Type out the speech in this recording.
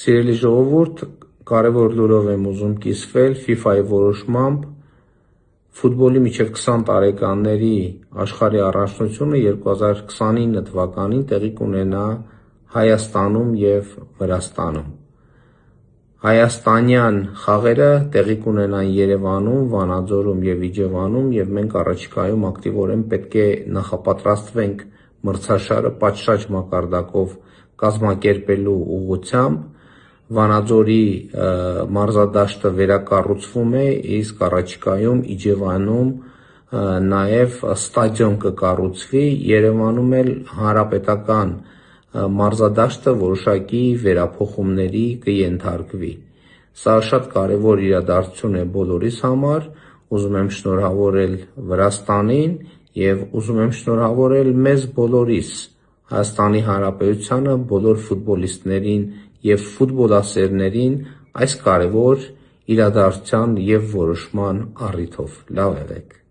Սիրելի ժողովուրդ, կարևոր լուրով եմ ուզում կիսվել FIFA-ի որոշմամբ ֆուտբոլի մինչև 20 տարեկանների աշխարհի առաջնությունը 2029 թվականին տեղի կունենա Հայաստանում և Վրաստանում։ Հայաստանյան խաղերը տեղի կունենան Երևանում, Վանաձորում և Իջևանում, և մենք առաջիկայում ակտիվորեն պետք է նախապատրաստվենք մրցաշարը պատշաճ մակարդակով կազմակերպելու ուղղությամբ։ Վանաձորի մարզադաշտը վերակառուցվում է, իսկ առաջիկայում Իջևանում նաև ստադիոն կկառուցվի, Երևանում էլ հանրապետական մարզադաշտը որոշակի վերափոխումների կենթարկվի։ Սա շատ կարևոր իրադարձություն է բոլորիս համար։ Ուզում եմ շնորհավորել Վրաստանին և ուզում եմ շնորհավորել մեզ բոլորիս, Հայաստանի Հանրապետությանը, բոլոր ֆուտբոլիստներին և ֆուտբոլասերներին այս կարևոր իրադարձության և որոշման առիթով։ Լավ եղեք։